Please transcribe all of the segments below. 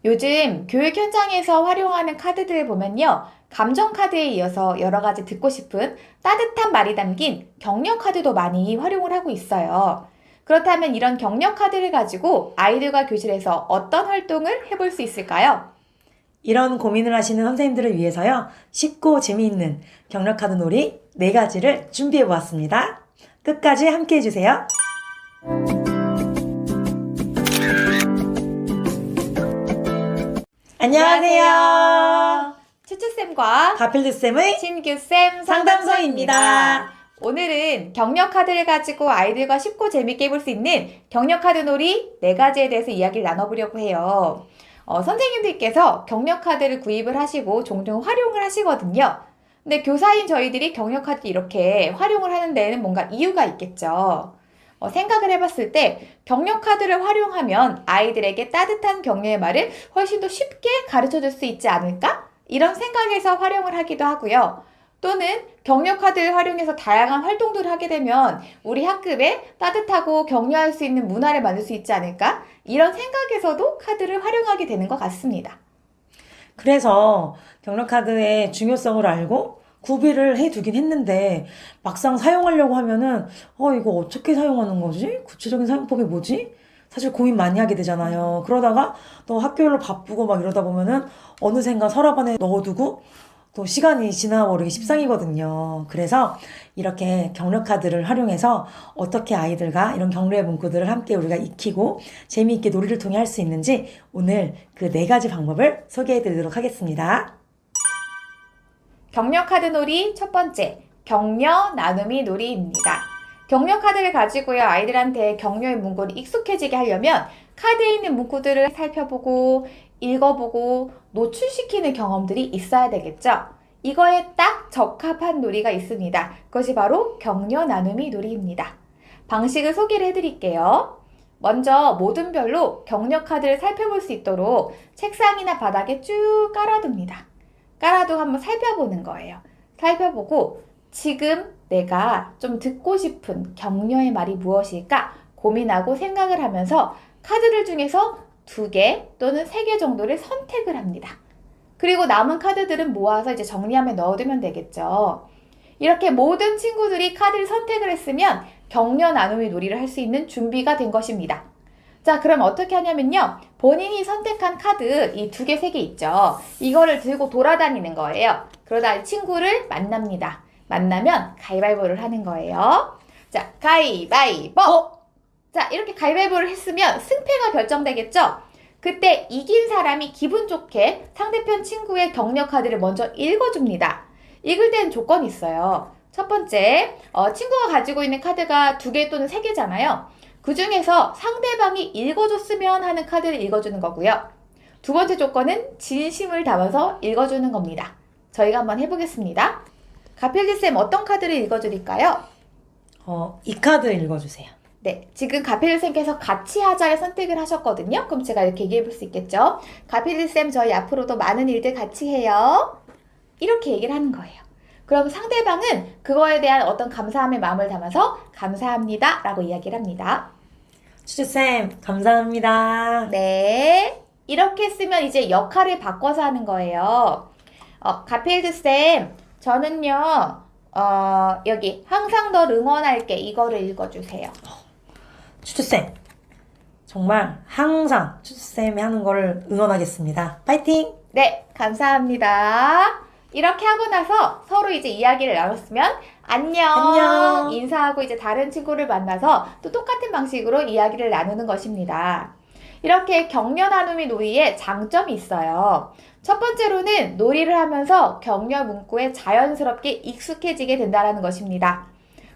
요즘 교육 현장에서 활용하는 카드들을 보면요. 감정 카드에 이어서 여러 가지 듣고 싶은 따뜻한 말이 담긴 격려 카드도 많이 활용을 하고 있어요. 그렇다면 이런 격려 카드를 가지고 아이들과 교실에서 어떤 활동을 해볼 수 있을까요? 이런 고민을 하시는 선생님들을 위해서요. 쉽고 재미있는 경력카드 놀이 4가지를 준비해 보았습니다. 끝까지 함께 해주세요. 안녕하세요. 추추쌤과 가필드쌤의 신규쌤 상담소입니다. 오늘은 격려 카드를 가지고 아이들과 쉽고 재밌게 해볼 수 있는 격려 카드 놀이 4가지에 대해서 이야기를 나눠보려고 해요. 선생님들께서 격려 카드를 구입을 하시고 종종 활용을 하시거든요. 근데 교사인 저희들이 격려 카드 이렇게 활용을 하는 데에는 뭔가 이유가 있겠죠. 생각을 해봤을 때 격려 카드를 활용하면 아이들에게 따뜻한 격려의 말을 훨씬 더 쉽게 가르쳐 줄 수 있지 않을까? 이런 생각에서 활용을 하기도 하고요. 또는 격려 카드를 활용해서 다양한 활동들을 하게 되면 우리 학급에 따뜻하고 격려할 수 있는 문화를 만들 수 있지 않을까? 이런 생각에서도 카드를 활용하게 되는 것 같습니다. 그래서 경력카드의 중요성을 알고 구비를 해두긴 했는데 막상 사용하려고 하면은 이거 어떻게 사용하는 거지? 구체적인 사용법이 뭐지? 사실 고민 많이 하게 되잖아요. 그러다가 또 학교로 바쁘고 막 이러다 보면은 어느샌가 서랍 안에 넣어두고 또 시간이 지나버리기 십상이거든요. 그래서 이렇게 경력카드를 활용해서 어떻게 아이들과 이런 격려의 문구들을 함께 우리가 익히고 재미있게 놀이를 통해 할 수 있는지 오늘 그 4가지 방법을 소개해 드리도록 하겠습니다. 격려 카드 놀이 첫 번째, 격려 나눔이 놀이입니다. 격려 카드를 가지고요, 아이들한테 격려의 문구를 익숙해지게 하려면 카드에 있는 문구들을 살펴보고 읽어보고 노출시키는 경험들이 있어야 되겠죠. 이거에 딱 적합한 놀이가 있습니다. 그것이 바로 격려 나눔이 놀이입니다. 방식을 소개를 해드릴게요. 먼저 모든 별로 격려 카드를 살펴볼 수 있도록 책상이나 바닥에 쭉 깔아둡니다. 깔아두고 한번 살펴보는 거예요. 살펴보고 지금 내가 좀 듣고 싶은 격려의 말이 무엇일까 고민하고 생각을 하면서 카드들 중에서 2개 또는 3개 정도를 선택을 합니다. 그리고 남은 카드들은 모아서 이제 정리함에 넣어두면 되겠죠. 이렇게 모든 친구들이 카드를 선택을 했으면 격려 나눔의 놀이를 할 수 있는 준비가 된 것입니다. 자, 그럼 어떻게 하냐면요. 본인이 선택한 카드 이 2개, 3개 있죠. 이거를 들고 돌아다니는 거예요. 그러다 친구를 만납니다. 만나면 가위바위보를 하는 거예요. 자, 가위바위보! 자, 이렇게 가위바위보를 했으면 승패가 결정되겠죠? 그때 이긴 사람이 기분 좋게 상대편 친구의 격려 카드를 먼저 읽어줍니다. 읽을 때는 조건이 있어요. 첫 번째, 친구가 가지고 있는 카드가 2개 또는 3개잖아요. 그 중에서 상대방이 읽어줬으면 하는 카드를 읽어주는 거고요. 2번째 조건은 진심을 담아서 읽어주는 겁니다. 저희가 한번 해보겠습니다. 가필드쌤 어떤 카드를 읽어드릴까요? 이 카드 읽어주세요. 네, 지금 가필드쌤께서 같이 하자를 선택을 하셨거든요. 그럼 제가 이렇게 얘기해 볼 수 있겠죠? 가필드쌤 저희 앞으로도 많은 일들 같이 해요. 이렇게 얘기를 하는 거예요. 그럼 상대방은 그거에 대한 어떤 감사함의 마음을 담아서 감사합니다 라고 이야기를 합니다. 추추쌤 감사합니다. 네, 이렇게 쓰면 이제 역할을 바꿔서 하는 거예요. 가필드쌤, 저는요, 여기 항상 널 응원할게 이거를 읽어주세요. 추추쌤 정말 항상 추추쌤이 하는 거를 응원하겠습니다. 파이팅! 네, 감사합니다. 이렇게 하고 나서 서로 이제 이야기를 나눴으면 안녕 인사하고 이제 다른 친구를 만나서 또 똑같은 방식으로 이야기를 나누는 것입니다. 이렇게 격려 나눔이 놀이에 장점이 있어요. 첫 번째로는 놀이를 하면서 격려 문구에 자연스럽게 익숙해지게 된다는 것입니다.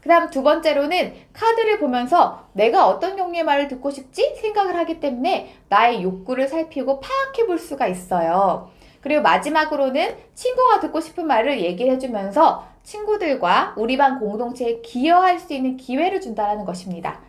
그 다음 2번째로는 카드를 보면서 내가 어떤 격려의 말을 듣고 싶지 생각을 하기 때문에 나의 욕구를 살피고 파악해 볼 수가 있어요. 그리고 마지막으로는 친구가 듣고 싶은 말을 얘기를 해주면서 친구들과 우리 반 공동체에 기여할 수 있는 기회를 준다는 것입니다.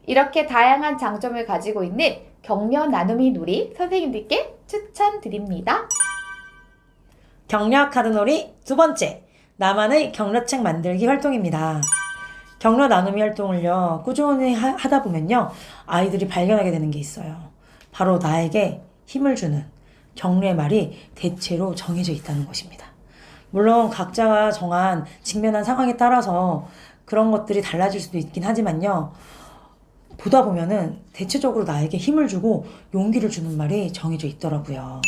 이렇게 다양한 장점을 가지고 있는 격려 나눔이 놀이 선생님들께 추천드립니다. 격려 카드놀이 2번째, 나만의 격려책 만들기 활동입니다. 격려 나눔이 활동을요, 꾸준히 하다 보면요, 아이들이 발견하게 되는 게 있어요. 바로 나에게 힘을 주는, 격려의 말이 대체로 정해져 있다는 것입니다. 물론 각자가 정한 직면한 상황에 따라서 그런 것들이 달라질 수도 있긴 하지만요. 보다 보면은 대체적으로 나에게 힘을 주고 용기를 주는 말이 정해져 있더라고요.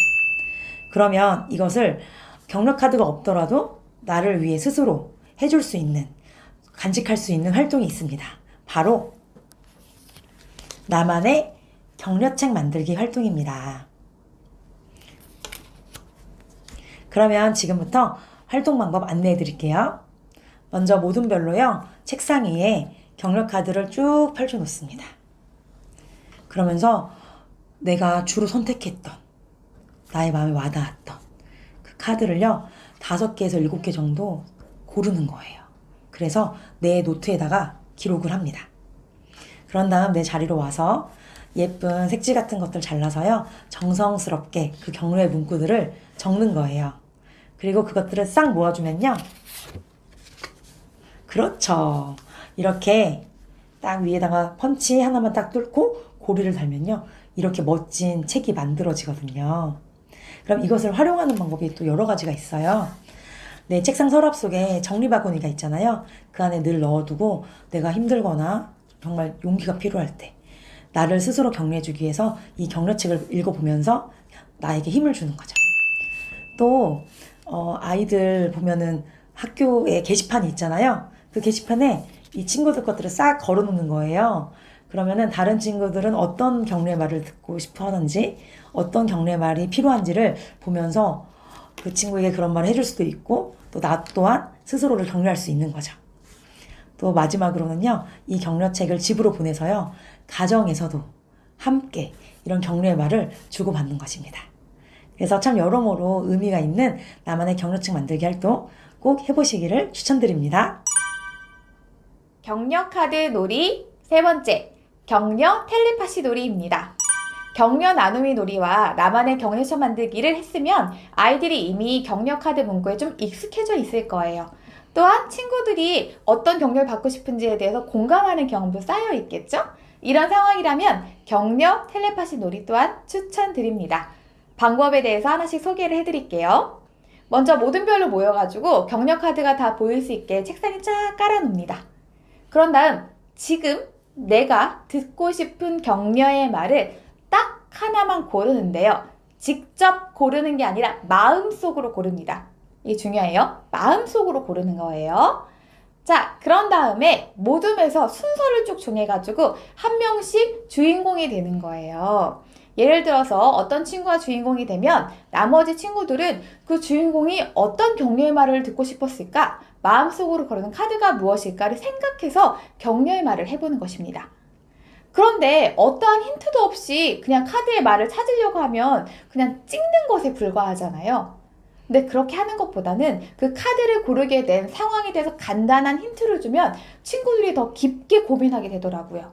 그러면 이것을 격려 카드가 없더라도 나를 위해 스스로 해줄 수 있는, 간직할 수 있는 활동이 있습니다. 바로 나만의 격려책 만들기 활동입니다. 그러면 지금부터 활동 방법 안내해 드릴게요. 먼저 모든 별로요, 책상 위에 격려 카드를 쭉 펼쳐 놓습니다. 그러면서 내가 주로 선택했던, 나의 마음에 와닿았던 그 카드를요, 5개에서 7개 정도 고르는 거예요. 그래서 내 노트에다가 기록을 합니다. 그런 다음 내 자리로 와서 예쁜 색지 같은 것들 잘라서요, 정성스럽게 그 격려의 문구들을 적는 거예요. 그리고 그것들을 싹 모아주면요, 그렇죠. 이렇게 딱 위에다가 펀치 하나만 딱 뚫고 고리를 달면요, 이렇게 멋진 책이 만들어지거든요. 그럼 이것을 활용하는 방법이 또 여러 가지가 있어요. 내 책상 서랍 속에 정리바구니가 있잖아요. 그 안에 늘 넣어두고 내가 힘들거나 정말 용기가 필요할 때 나를 스스로 격려해주기 위해서 이 격려책을 읽어보면서 나에게 힘을 주는 거죠. 또 아이들 보면은 학교에 게시판이 있잖아요. 그 게시판에 이 친구들 것들을 싹 걸어놓는 거예요. 그러면은 다른 친구들은 어떤 격려의 말을 듣고 싶어 하는지, 어떤 격려의 말이 필요한지를 보면서 그 친구에게 그런 말을 해줄 수도 있고, 또 나 또한 스스로를 격려할 수 있는 거죠. 또 마지막으로는요, 이 격려책을 집으로 보내서요, 가정에서도 함께 이런 격려의 말을 주고받는 것입니다. 그래서 참 여러모로 의미가 있는 나만의 격려책 만들기 활동 꼭 해보시기를 추천드립니다. 격려 카드 놀이 세 번째, 격려 텔레파시 놀이입니다. 격려 나눔이 놀이와 나만의 격려책 만들기를 했으면 아이들이 이미 격려 카드 문구에 좀 익숙해져 있을 거예요. 또한 친구들이 어떤 격려를 받고 싶은지에 대해서 공감하는 경험도 쌓여 있겠죠? 이런 상황이라면 격려 텔레파시 놀이 또한 추천드립니다. 방법에 대해서 하나씩 소개를 해드릴게요. 먼저 모든 별로 모여가지고 격려 카드가 다 보일 수 있게 책상에 쫙 깔아놓습니다. 그런 다음 지금 내가 듣고 싶은 격려의 말을 딱 하나만 고르는데요. 직접 고르는 게 아니라 마음속으로 고릅니다. 이게 중요해요. 마음속으로 고르는 거예요. 자, 그런 다음에 모둠에서 순서를 쭉 정해가지고 한 명씩 주인공이 되는 거예요. 예를 들어서 어떤 친구가 주인공이 되면 나머지 친구들은 그 주인공이 어떤 격려의 말을 듣고 싶었을까? 마음속으로 고르는 카드가 무엇일까를 생각해서 격려의 말을 해보는 것입니다. 그런데 어떠한 힌트도 없이 그냥 카드의 말을 찾으려고 하면 그냥 찍는 것에 불과하잖아요. 근데 그렇게 하는 것보다는 그 카드를 고르게 된 상황에 대해서 간단한 힌트를 주면 친구들이 더 깊게 고민하게 되더라고요.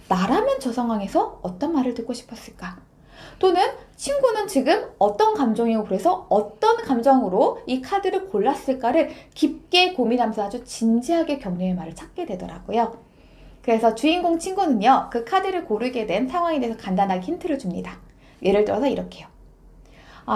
나라면 저 상황에서 어떤 말을 듣고 싶었을까? 또는 친구는 지금 어떤 감정이고 그래서 어떤 감정으로 이 카드를 골랐을까를 깊게 고민하면서 아주 진지하게 격려의 말을 찾게 되더라고요. 그래서 주인공 친구는요, 그 카드를 고르게 된 상황에 대해서 간단하게 힌트를 줍니다. 예를 들어서 이렇게요.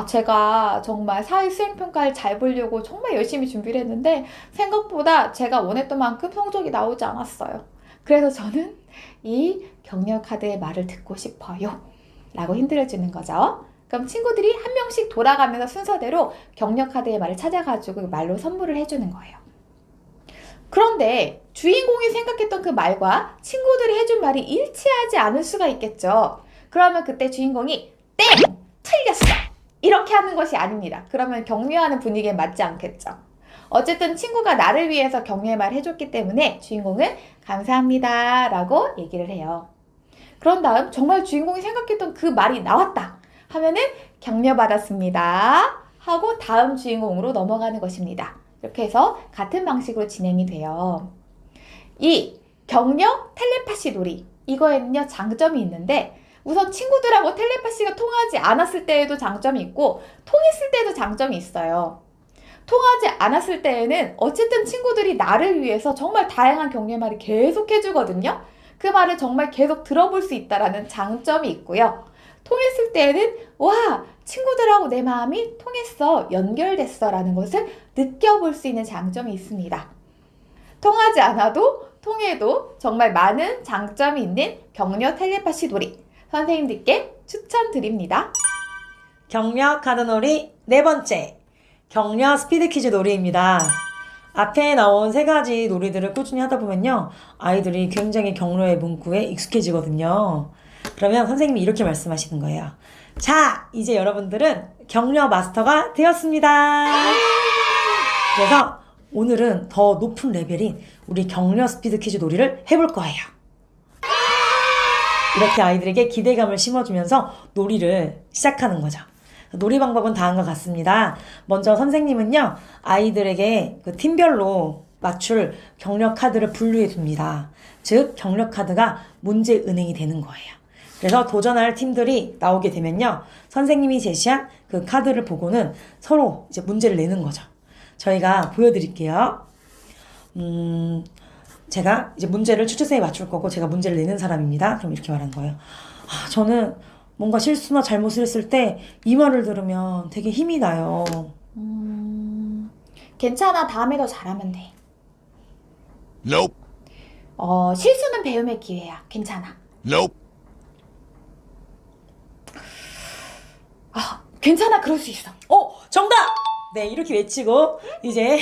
제가 정말 사회 수행평가를 잘 보려고 정말 열심히 준비를 했는데 생각보다 제가 원했던 만큼 성적이 나오지 않았어요. 그래서 저는 이 격려 카드의 말을 듣고 싶어요. 라고 힌트를 주는 거죠. 그럼 친구들이 한 명씩 돌아가면서 순서대로 격려 카드의 말을 찾아가지고 말로 선물을 해주는 거예요. 그런데 주인공이 생각했던 그 말과 친구들이 해준 말이 일치하지 않을 수가 있겠죠. 그러면 그때 주인공이 땡! 틀렸어! 이렇게 하는 것이 아닙니다. 그러면 격려하는 분위기에 맞지 않겠죠. 어쨌든 친구가 나를 위해서 격려의 말을 해줬기 때문에 주인공은 감사합니다 라고 얘기를 해요. 그런 다음 정말 주인공이 생각했던 그 말이 나왔다 하면은 격려받았습니다 하고 다음 주인공으로 넘어가는 것입니다. 이렇게 해서 같은 방식으로 진행이 돼요. 이 격려 텔레파시 놀이, 이거에는요 장점이 있는데 우선 친구들하고 텔레파시가 통하지 않았을 때에도 장점이 있고 통했을 때도 장점이 있어요. 통하지 않았을 때에는 어쨌든 친구들이 나를 위해서 정말 다양한 격려의 말을 계속 해주거든요. 그 말을 정말 계속 들어볼 수 있다는 장점이 있고요. 통했을 때에는 와, 친구들하고 내 마음이 통했어, 연결됐어 라는 것을 느껴볼 수 있는 장점이 있습니다. 통하지 않아도 통해도 정말 많은 장점이 있는 격려 텔레파시 놀이 선생님들께 추천드립니다. 격려 카드 놀이 네 번째, 격려 스피드 퀴즈 놀이입니다. 앞에 나온 세 가지 놀이들을 꾸준히 하다 보면요, 아이들이 굉장히 격려의 문구에 익숙해지거든요. 그러면 선생님이 이렇게 말씀하시는 거예요. 자, 이제 여러분들은 격려 마스터가 되었습니다. 그래서 오늘은 더 높은 레벨인 우리 격려 스피드 퀴즈 놀이를 해볼 거예요. 이렇게 아이들에게 기대감을 심어주면서 놀이를 시작하는 거죠. 놀이 방법은 다음과 같습니다. 먼저 선생님은요, 아이들에게 그 팀별로 맞출 격려 카드를 분류해 줍니다. 즉, 격려 카드가 문제 은행이 되는 거예요. 그래서 도전할 팀들이 나오게 되면요, 선생님이 제시한 그 카드를 보고는 서로 이제 문제를 내는 거죠. 저희가 보여드릴게요. 제가 이제 문제를 추추쌤이 맞출 거고 제가 문제를 내는 사람입니다. 그럼 이렇게 말하는 거예요. 저는 뭔가 실수나 잘못을 했을 때 이 말을 들으면 되게 힘이 나요. 괜찮아, 다음에 더 잘하면 돼. Nope. 실수는 배움의 기회야. 괜찮아. Nope. 괜찮아, 그럴 수 있어. 정답! 네, 이렇게 외치고 이제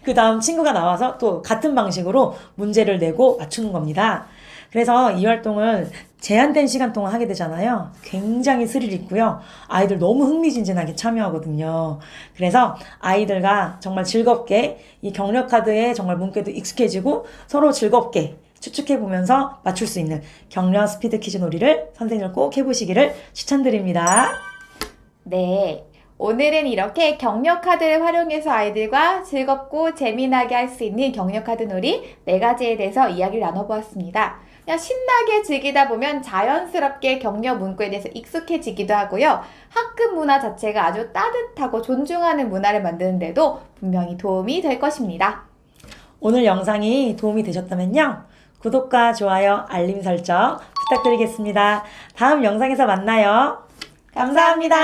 그 다음 친구가 나와서 또 같은 방식으로 문제를 내고 맞추는 겁니다. 그래서 이 활동을 제한된 시간 동안 하게 되잖아요. 굉장히 스릴 있고요. 아이들 너무 흥미진진하게 참여하거든요. 그래서 아이들과 정말 즐겁게 이 격려 카드에 정말 문구에도 익숙해지고 서로 즐겁게 추측해보면서 맞출 수 있는 격려 스피드 퀴즈 놀이를 선생님을 꼭 해보시기를 추천드립니다. 네. 오늘은 이렇게 격려 카드를 활용해서 아이들과 즐겁고 재미나게 할 수 있는 격려 카드 놀이 4가지에 대해서 이야기를 나눠보았습니다. 그냥 신나게 즐기다 보면 자연스럽게 격려 문구에 대해서 익숙해지기도 하고요. 학급 문화 자체가 아주 따뜻하고 존중하는 문화를 만드는데도 분명히 도움이 될 것입니다. 오늘 영상이 도움이 되셨다면요, 구독과 좋아요, 알림 설정 부탁드리겠습니다. 다음 영상에서 만나요. 감사합니다.